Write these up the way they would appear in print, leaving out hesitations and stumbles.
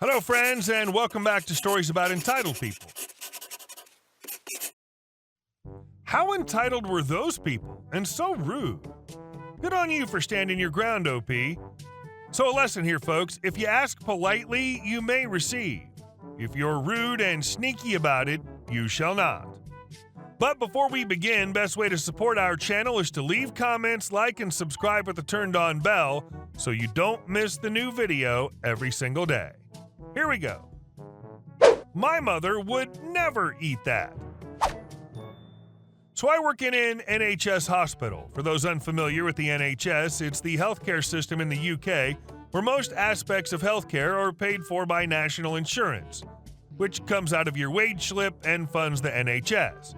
Hello, friends, and welcome back to Stories About Entitled People. How entitled were those people? And so rude. Good on you for standing your ground, OP. So a lesson here, folks. If you ask politely, you may receive. If you're rude and sneaky about it, you shall not. But before we begin, best way to support our channel is to leave comments, like, and subscribe with the turned-on bell so you don't miss the new video every single day. Here we go. My mother would never eat that. So I work in an NHS hospital. For those unfamiliar with the NHS, it's the healthcare system in the UK where most aspects of healthcare are paid for by national insurance, which comes out of your wage slip and funds the NHS.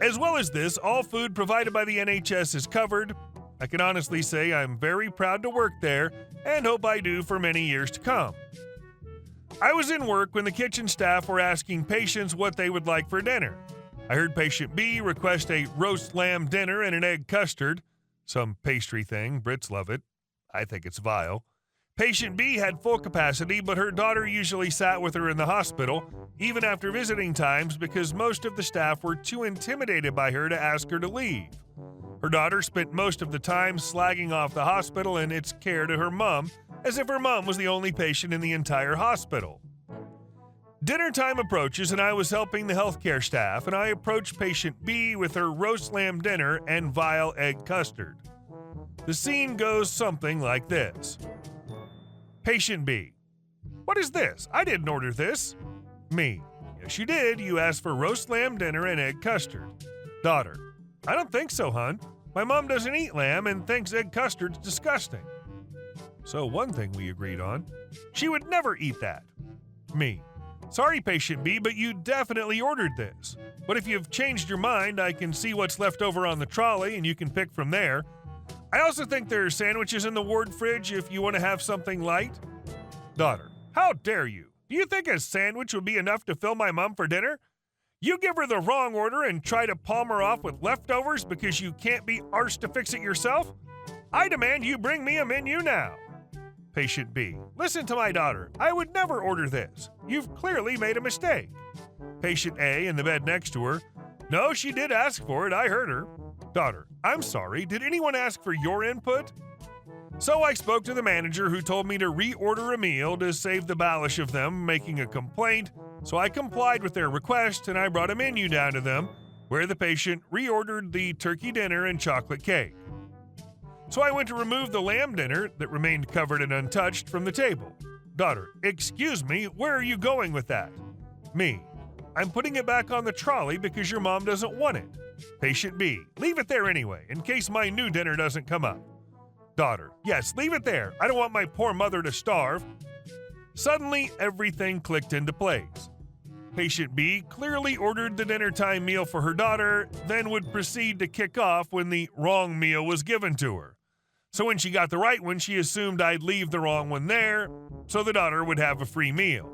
As well as this, all food provided by the NHS is covered. I can honestly say I'm very proud to work there and hope I do for many years to come. I was in work when the kitchen staff were asking patients what they would like for dinner. I heard patient B request a roast lamb dinner and an egg custard. Some pastry thing, Brits love it. I think it's vile. Patient B had full capacity, but her daughter usually sat with her in the hospital, even after visiting times, because most of the staff were too intimidated by her to ask her to leave. Her daughter spent most of the time slagging off the hospital and its care to her mom, as if her mom was the only patient in the entire hospital. Dinner time approaches and I was helping the healthcare staff, and I approached patient B with her roast lamb dinner and vile egg custard. The scene goes something like this. Patient B: "What is this? I didn't order this." Me: "Yes, you did. You asked for roast lamb dinner and egg custard." Daughter: "I don't think so, hon. My mom doesn't eat lamb and thinks egg custard's disgusting." So one thing we agreed on: she would never eat that. Me: "Sorry, patient B, but you definitely ordered this. But if you've changed your mind, I can see what's left over on the trolley and you can pick from there. I also think there are sandwiches in the ward fridge if you want to have something light." Daughter: "How dare you? Do you think a sandwich would be enough to fill my mom for dinner? You give her the wrong order and try to palm her off with leftovers because you can't be arsed to fix it yourself? I demand you bring me a menu now." Patient B: "Listen to my daughter. I would never order this. You've clearly made a mistake." Patient A in the bed next to her: "No, she did ask for it. I heard her." Daughter: "I'm sorry. Did anyone ask for your input?" So I spoke to the manager, who told me to reorder a meal to save the ballish of them making a complaint. So I complied with their request and I brought a menu down to them, where the patient reordered the turkey dinner and chocolate cake. So I went to remove the lamb dinner that remained covered and untouched from the table. Daughter: "Excuse me, where are you going with that?" Me: "I'm putting it back on the trolley because your mom doesn't want it." Patient B: "Leave it there anyway, in case my new dinner doesn't come up." Daughter: "Yes, leave it there. I don't want my poor mother to starve." Suddenly, everything clicked into place. Patient B clearly ordered the dinner time meal for her daughter, then would proceed to kick off when the wrong meal was given to her. So when she got the right one, she assumed I'd leave the wrong one there, so the daughter would have a free meal.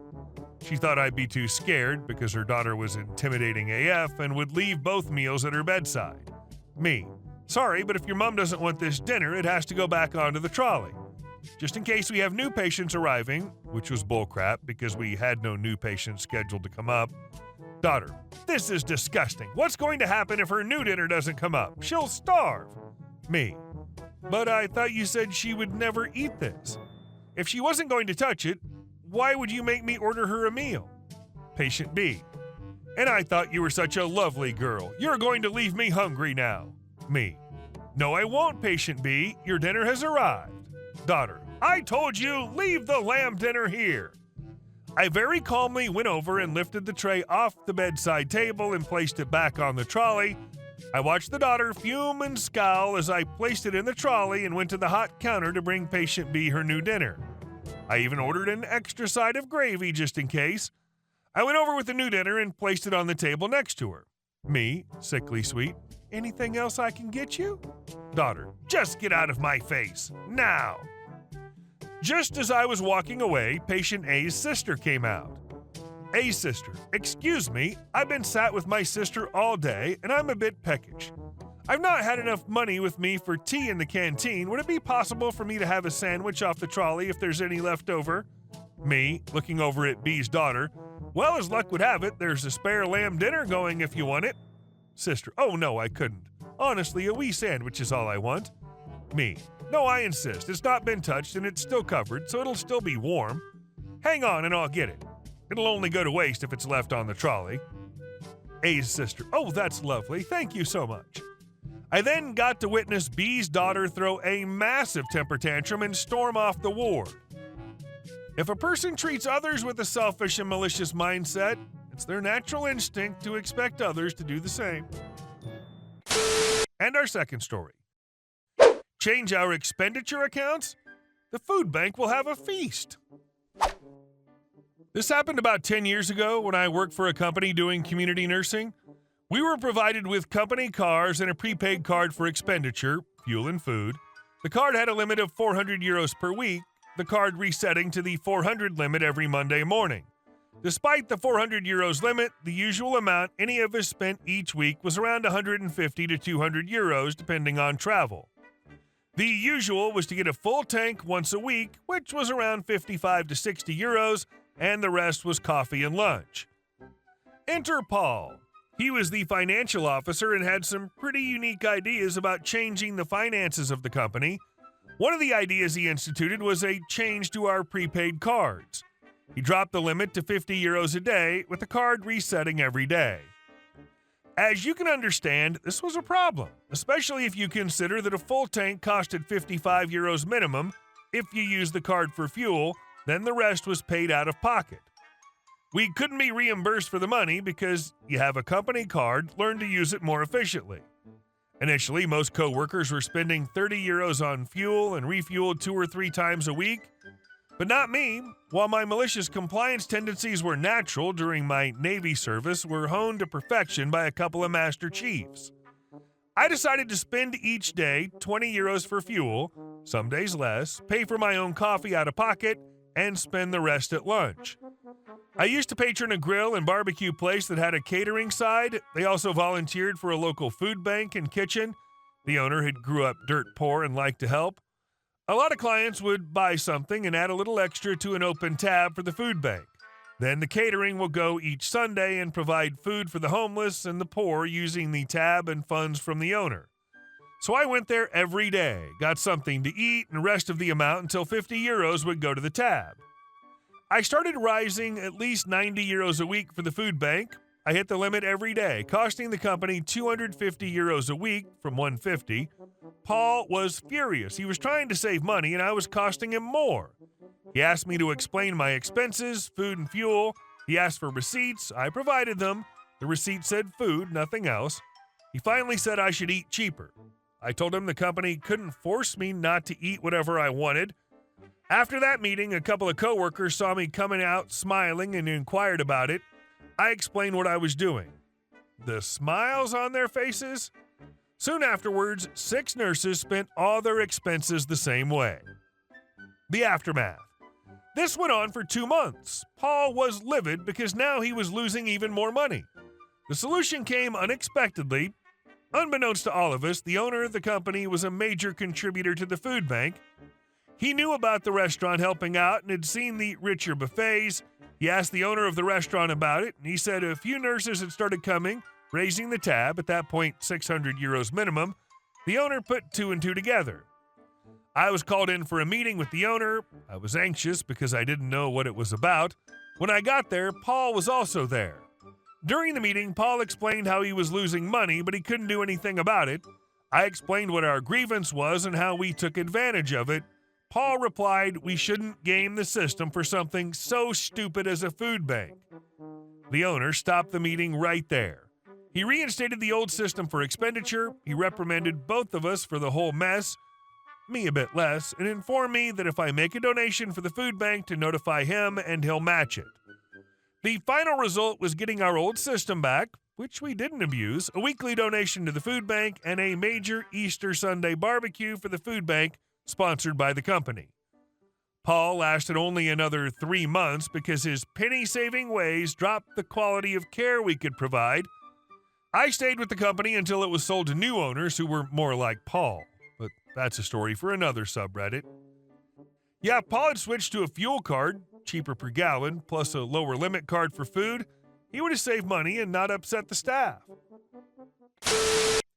She thought I'd be too scared because her daughter was intimidating AF and would leave both meals at her bedside. Me: "Sorry, but if your mom doesn't want this dinner, it has to go back onto the trolley. Just in case we have new patients arriving," which was bullcrap because we had no new patients scheduled to come up. Daughter: "This is disgusting. What's going to happen if her new dinner doesn't come up? She'll starve." Me: "But I thought you said she would never eat this. If she wasn't going to touch it, why would you make me order her a meal?" Patient B: "And I thought you were such a lovely girl. You're going to leave me hungry now." Me: "No, I won't, Patient B. Your dinner has arrived." Daughter: "I told you, leave the lamb dinner here." I very calmly went over and lifted the tray off the bedside table and placed it back on the trolley. I watched the daughter fume and scowl as I placed it in the trolley and went to the hot counter to bring Patient B her new dinner. I even ordered an extra side of gravy just in case. I went over with the new dinner and placed it on the table next to her. Me, sickly sweet: "Anything else I can get you?" Daughter: "Just get out of my face, now." Just as I was walking away, Patient A's sister came out. A's sister: "Excuse me, I've been sat with my sister all day and I'm a bit peckish. I've not had enough money with me for tea in the canteen. Would it be possible for me to have a sandwich off the trolley if there's any left over?" Me, looking over at B's daughter. Well, as luck would have it, there's a spare lamb dinner going if you want it. Sister. Oh, no, I couldn't. Honestly, a wee sandwich is all I want. Me. No, I insist. It's not been touched and it's still covered, so it'll still be warm. Hang on and I'll get it. It'll only go to waste if it's left on the trolley. A's sister. Oh, that's lovely. Thank you so much. I then got to witness B's daughter throw a massive temper tantrum and storm off the ward. If a person treats others with a selfish and malicious mindset, it's their natural instinct to expect others to do the same. And our second story. Change our expenditure accounts? The food bank will have a feast. This happened about 10 years ago when I worked for a company doing community nursing. We were provided with company cars and a prepaid card for expenditure, fuel and food. The card had a limit of 400 euros per week, the card resetting to the 400 limit every Monday morning. Despite the 400 euros limit, the usual amount any of us spent each week was around 150 to 200 euros depending on travel. The usual was to get a full tank once a week, which was around 55 to 60 euros, and the rest was coffee and lunch. Enter Paul. He was the financial officer and had some pretty unique ideas about changing the finances of the company. One of the ideas he instituted was a change to our prepaid cards. He dropped the limit to 50 euros a day, with the card resetting every day. As you can understand, this was a problem, especially if you consider that a full tank costed 55 euros minimum. If you used the card for fuel, then the rest was paid out of pocket. We couldn't be reimbursed for the money because you have a company card, learn to use it more efficiently. Initially, most co-workers were spending 30 euros on fuel and refueled 2 or 3 times a week. But not me. While my malicious compliance tendencies were natural during my Navy service, were honed to perfection by a couple of Master Chiefs. I decided to spend each day 20 euros for fuel, some days less, pay for my own coffee out of pocket, and spend the rest at lunch. I used to patron a grill and barbecue place that had a catering side. They also volunteered for a local food bank and kitchen. The owner had grew up dirt poor and liked to help. A lot of clients would buy something and add a little extra to an open tab for the food bank. Then the catering will go each Sunday and provide food for the homeless and the poor using the tab and funds from the owner. So I went there every day, got something to eat, and the rest of the amount until 50 euros would go to the tab. I started rising at least 90 euros a week for the food bank. I hit the limit every day, costing the company 250 euros a week from 150. Paul was furious. He was trying to save money, and I was costing him more. He asked me to explain my expenses, food and fuel. He asked for receipts. I provided them. The receipt said food, nothing else. He finally said I should eat cheaper. I told him the company couldn't force me not to eat whatever I wanted. After that meeting, a couple of coworkers saw me coming out smiling and inquired about it. I explained what I was doing. The smiles on their faces? Soon afterwards, 6 nurses spent all their expenses the same way. The aftermath. This went on for 2 months. Paul was livid because now he was losing even more money. The solution came unexpectedly. Unbeknownst to all of us, the owner of the company was a major contributor to the food bank. He knew about the restaurant helping out and had seen the richer buffets. He asked the owner of the restaurant about it, and he said a few nurses had started coming, raising the tab, at that point 600 euros minimum. The owner put 2 and 2 together. I was called in for a meeting with the owner. I was anxious because I didn't know what it was about. When I got there, Paul was also there. During the meeting, Paul explained how he was losing money, but he couldn't do anything about it. I explained what our grievance was and how we took advantage of it. Paul replied we shouldn't game the system for something so stupid as a food bank. The owner stopped the meeting right there. He reinstated the old system for expenditure. He reprimanded both of us for the whole mess, me a bit less, and informed me that if I make a donation for the food bank to notify him and he'll match it. The final result was getting our old system back, which we didn't abuse, a weekly donation to the food bank, and a major Easter Sunday barbecue for the food bank sponsored by the company. Paul lasted only another 3 months because his penny-saving ways dropped the quality of care we could provide. I stayed with the company until it was sold to new owners who were more like Paul, but that's a story for another subreddit. Yeah, Paul had switched to a fuel card. cheaper per gallon, plus a lower limit card for food, he would have saved money and not upset the staff.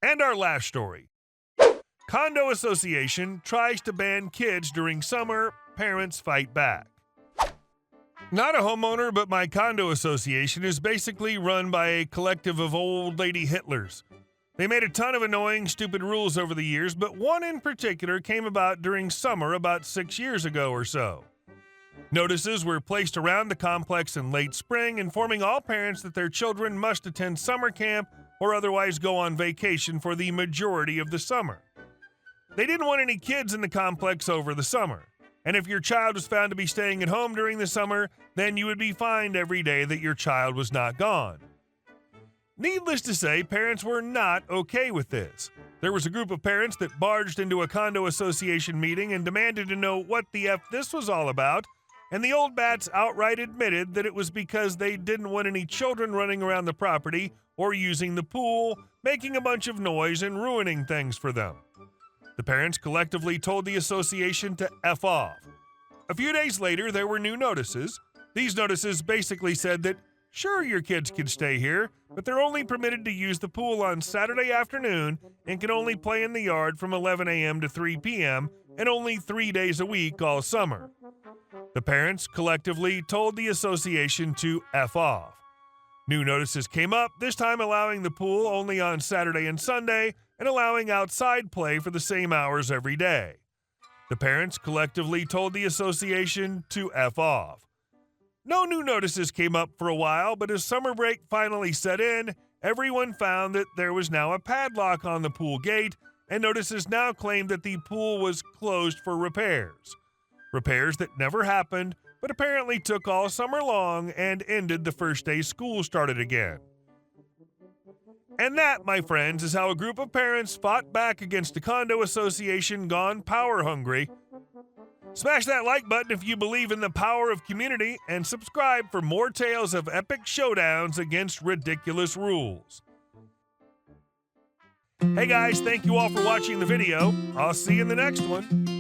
And our last story. Condo association tries to ban kids during summer, parents fight back. Not a homeowner, but my condo association is basically run by a collective of old lady Hitlers. They made a ton of annoying, stupid rules over the years, but one in particular came about during summer about 6 years ago or so. Notices were placed around the complex in late spring, informing all parents that their children must attend summer camp or otherwise go on vacation for the majority of the summer. They didn't want any kids in the complex over the summer, and if your child was found to be staying at home during the summer, then you would be fined every day that your child was not gone. Needless to say, parents were not okay with this. There was a group of parents that barged into a condo association meeting and demanded to know what the F this was all about, and the old bats outright admitted that it was because they didn't want any children running around the property or using the pool, making a bunch of noise and ruining things for them. The parents collectively told the association to F off. A few days later, there were new notices. These notices basically said that, sure, your kids can stay here, but they're only permitted to use the pool on Saturday afternoon and can only play in the yard from 11 a.m. to 3 p.m. and only 3 days a week all summer. The parents collectively told the association to F off. New notices came up, this time allowing the pool only on Saturday and Sunday and allowing outside play for the same hours every day. The parents collectively told the association to F off. No new notices came up for a while, but as summer break finally set in, everyone found that there was now a padlock on the pool gate, and notices now claimed that the pool was closed for repairs. Repairs that never happened, but apparently took all summer long and ended the first day school started again. And that, my friends, is how a group of parents fought back against a condo association gone power hungry. Smash that like button if you believe in the power of community, and subscribe for more tales of epic showdowns against ridiculous rules. Hey guys, thank you all for watching the video. I'll see you in the next one.